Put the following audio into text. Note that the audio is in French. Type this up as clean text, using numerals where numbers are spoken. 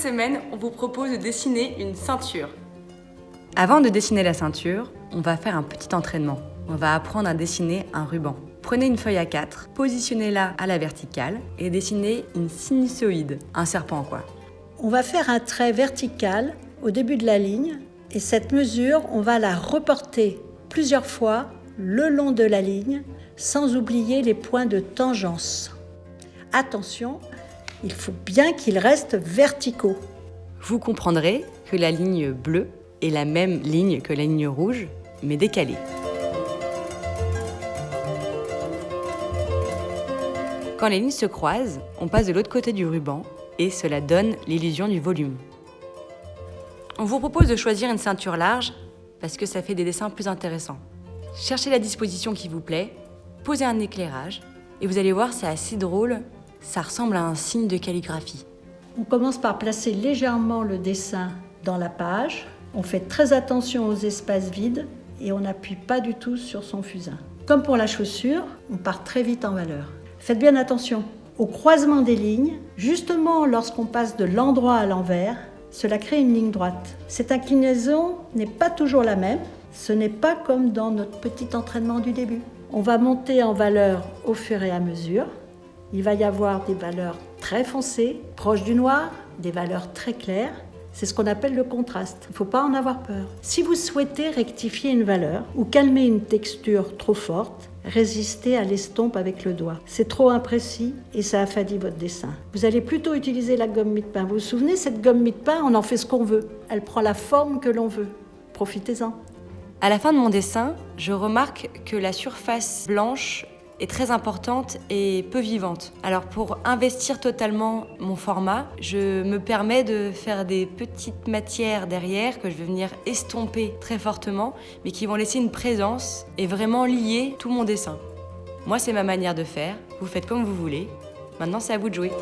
Cette semaine, on vous propose de dessiner une ceinture. Avant de dessiner la ceinture, on va faire un petit entraînement. On va apprendre à dessiner un ruban. Prenez une feuille A4, positionnez-la à la verticale et dessinez une sinusoïde, un serpent quoi. On va faire un trait vertical au début de la ligne et cette mesure, on va la reporter plusieurs fois le long de la ligne sans oublier les points de tangence. Attention, il faut bien qu'ils restent verticaux. Vous comprendrez que la ligne bleue est la même ligne que la ligne rouge, mais décalée. Quand les lignes se croisent, on passe de l'autre côté du ruban et cela donne l'illusion du volume. On vous propose de choisir une ceinture large parce que ça fait des dessins plus intéressants. Cherchez la disposition qui vous plaît, posez un éclairage et vous allez voir, c'est assez drôle, ça ressemble à un signe de calligraphie. On commence par placer légèrement le dessin dans la page. On fait très attention aux espaces vides et on n'appuie pas du tout sur son fusain. Comme pour la chaussure, on part très vite en valeur. Faites bien attention au croisement des lignes. Justement, lorsqu'on passe de l'endroit à l'envers, cela crée une ligne droite. Cette inclinaison n'est pas toujours la même. Ce n'est pas comme dans notre petit entraînement du début. On va monter en valeur au fur et à mesure. Il va y avoir des valeurs très foncées, proches du noir, des valeurs très claires. C'est ce qu'on appelle le contraste. Il ne faut pas en avoir peur. Si vous souhaitez rectifier une valeur ou calmer une texture trop forte, résistez à l'estompe avec le doigt. C'est trop imprécis et ça affadit votre dessin. Vous allez plutôt utiliser la gomme mie-de-pain. Vous vous souvenez, cette gomme mie-de-pain, on en fait ce qu'on veut. Elle prend la forme que l'on veut. Profitez-en. À la fin de mon dessin, je remarque que la surface blanche est très importante et peu vivante. Alors pour investir totalement mon format, je me permets de faire des petites matières derrière que je vais venir estomper très fortement, mais qui vont laisser une présence et vraiment lier tout mon dessin. Moi, c'est ma manière de faire. Vous faites comme vous voulez. Maintenant, c'est à vous de jouer.